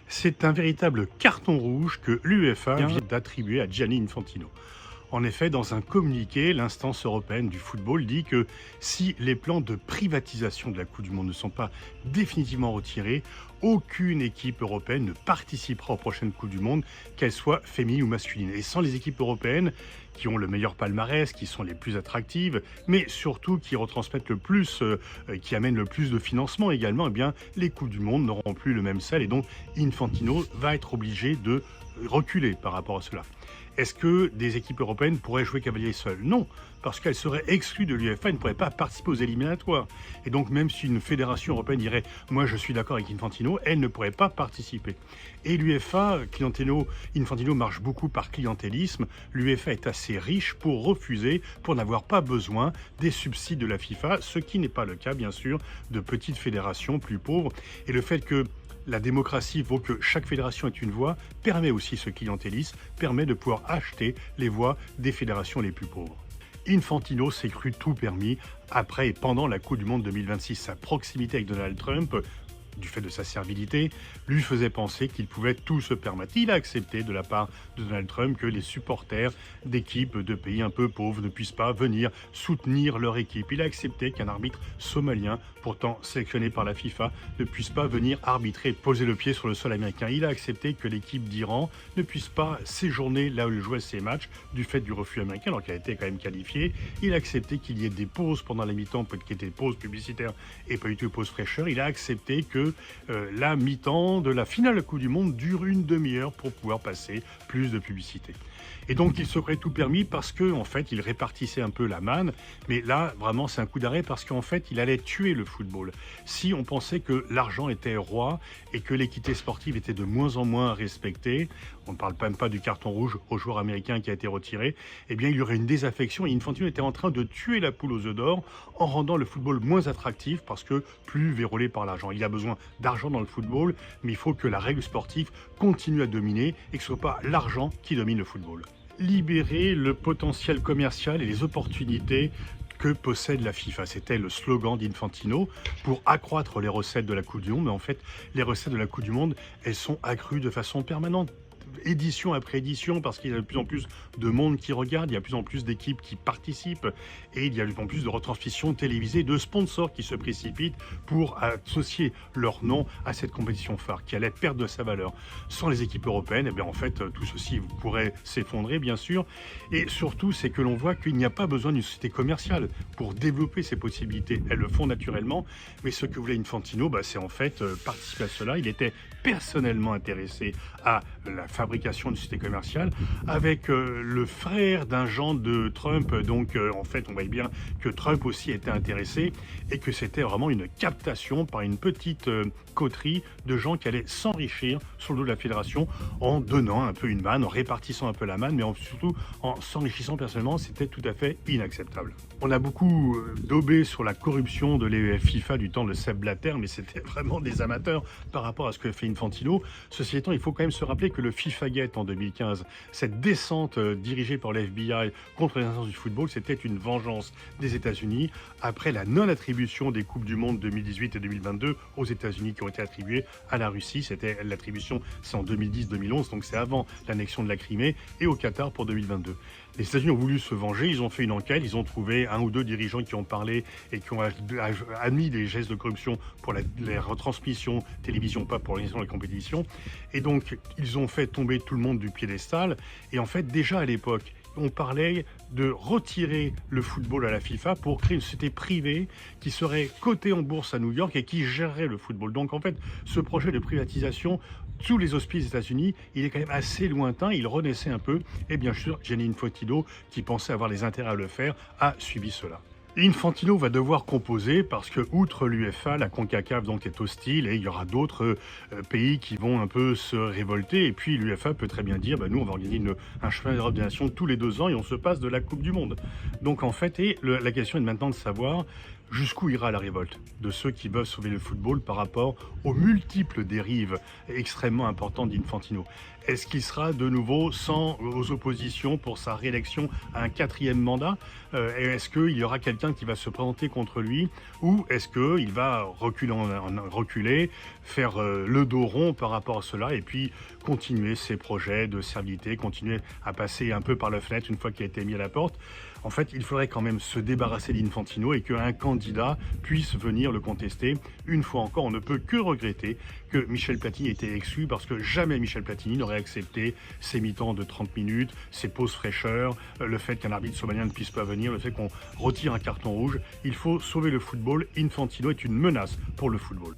C'est un véritable carton rouge que l'UEFA vient d'attribuer à Gianni Infantino. En effet, dans un communiqué, l'instance européenne du football dit que si les plans de privatisation de la Coupe du Monde ne sont pas définitivement retirés, aucune équipe européenne ne participera aux prochaines Coupes du Monde, qu'elles soient féminines ou masculines. Et sans les équipes européennes, qui ont le meilleur palmarès, qui sont les plus attractives, mais surtout qui retransmettent le plus, qui amènent le plus de financement également, eh bien, les Coupes du Monde n'auront plus le même sel et donc Infantino va être obligé de reculer par rapport à cela. Est-ce que des équipes européennes pourraient jouer cavalier seul? Non, parce qu'elles seraient exclues de l'UEFA et ne pourraient pas participer aux éliminatoires. Et donc même si une fédération européenne dirait « moi je suis d'accord avec Infantino », elle ne pourrait pas participer. Et l'UEFA, Infantino marche beaucoup par clientélisme, l'UEFA est assez riche pour refuser, pour n'avoir pas besoin des subsides de la FIFA, ce qui n'est pas le cas bien sûr de petites fédérations plus pauvres. Et le fait que la démocratie vaut que chaque fédération ait une voix, permet aussi ce clientélisme, permet de pouvoir acheter les voix des fédérations les plus pauvres. Infantino s'est cru tout permis après et pendant la Coupe du Monde 2026. Sa proximité avec Donald Trump, du fait de sa servilité, lui faisait penser qu'il pouvait tout se permettre. Il a accepté de la part de Donald Trump que les supporters d'équipes de pays un peu pauvres ne puissent pas venir soutenir leur équipe. Il a accepté qu'un arbitre somalien, pourtant sélectionné par la FIFA, ne puisse pas venir arbitrer, poser le pied sur le sol américain. Il a accepté que l'équipe d'Iran ne puisse pas séjourner là où il jouait ses matchs du fait du refus américain, alors qu'elle a été quand même qualifiée. Il a accepté qu'il y ait des pauses pendant la mi-temps, qui étaient des pauses publicitaires et pas du tout des pauses fraîcheur. Il a accepté que la mi-temps de la finale de la Coupe du Monde dure une demi-heure pour pouvoir passer plus de publicité. Et donc il se serait tout permis parce qu'en fait il répartissait un peu la manne, mais là vraiment c'est un coup d'arrêt parce qu'en fait il allait tuer le football. Si on pensait que l'argent était roi et que l'équité sportive était de moins en moins respectée, on ne parle même pas du carton rouge au joueur américain qui a été retiré, eh bien il y aurait une désaffection et Infantino était en train de tuer la poule aux œufs d'or en rendant le football moins attractif parce que plus vérolé par l'argent. Il a besoin d'argent dans le football, mais il faut que la règle sportive continue à dominer et que ce ne soit pas l'argent qui domine le football. Libérer le potentiel commercial et les opportunités que possède la FIFA. C'était le slogan d'Infantino pour accroître les recettes de la Coupe du Monde. Mais en fait, les recettes de la Coupe du Monde, elles sont accrues de façon permanente, édition après édition, parce qu'il y a de plus en plus de monde qui regarde, il y a de plus en plus d'équipes qui participent et il y a de plus en plus de retransmissions télévisées, de sponsors qui se précipitent pour associer leur nom à cette compétition phare qui allait perdre de sa valeur. Sans les équipes européennes, eh bien en fait tout ceci pourrait s'effondrer bien sûr, et surtout c'est que l'on voit qu'il n'y a pas besoin d'une société commerciale pour développer ces possibilités. Elles le font naturellement, mais ce que voulait Infantino, c'est en fait participer à cela. Il était personnellement intéressé à la fabrication d'une société commerciale avec le frère d'un agent de Trump. Donc en fait on voyait bien que Trump aussi était intéressé et que c'était vraiment une captation par une petite coterie de gens qui allaient s'enrichir sur le dos de la fédération en donnant un peu une manne, en répartissant un peu la manne, mais surtout en s'enrichissant personnellement. C'était tout à fait inacceptable. On a beaucoup daubé sur la corruption de l'UEFA du temps de Sepp Blatter, mais c'était vraiment des amateurs par rapport à ce que fait Infantino. Ceci étant, il faut quand même se rappeler que le FIFA-gate en 2015, cette descente dirigée par l'FBI contre les instances du football, c'était une vengeance des États-Unis après la non-attribution des Coupes du Monde 2018 et 2022 aux États-Unis qui ont été attribuées à la Russie. C'était l'attribution, c'est en 2010-2011, donc c'est avant l'annexion de la Crimée, et au Qatar pour 2022. Les États-Unis ont voulu se venger, ils ont fait une enquête, ils ont trouvé un ou deux dirigeants qui ont parlé et qui ont admis des gestes de corruption pour les retransmissions télévision, pas pour l'organisation de la compétition. Et donc, ils ont fait tomber tout le monde du piédestal. Et en fait, déjà à l'époque, on parlait de retirer le football à la FIFA pour créer une société privée qui serait cotée en bourse à New York et qui gérerait le football. Donc en fait, ce projet de privatisation, sous les auspices des États-Unis, il est quand même assez lointain, il renaissait un peu. Et bien sûr, Gianni Infantino, qui pensait avoir les intérêts à le faire, a suivi cela. Infantino va devoir composer parce que, outre l'UEFA, la CONCACAF donc est hostile et il y aura d'autres pays qui vont un peu se révolter. Et puis l'UEFA peut très bien dire, nous on va organiser un chemin d'Europe des Nations tous les 2 ans et on se passe de la Coupe du Monde. Donc en fait, la question est maintenant de savoir Jusqu'où ira la révolte de ceux qui veulent sauver le football par rapport aux multiples dérives extrêmement importantes d'Infantino? Est-ce qu'il sera de nouveau sans aux oppositions pour sa réélection à un 4e mandat? Est-ce qu'il y aura quelqu'un qui va se présenter contre lui? Ou est-ce qu'il va reculer, faire le dos rond par rapport à cela et puis continuer ses projets de servilité, continuer à passer un peu par la fenêtre une fois qu'il a été mis à la porte? En fait, il faudrait quand même se débarrasser d'Infantino et qu'un candidat puisse venir le contester. Une fois encore, on ne peut que regretter que Michel Platini ait été exclu parce que jamais Michel Platini n'aurait accepté ses mi-temps de 30 minutes, ses pauses fraîcheurs, le fait qu'un arbitre somalien ne puisse pas venir, le fait qu'on retire un carton rouge. Il faut sauver le football. Infantino est une menace pour le football.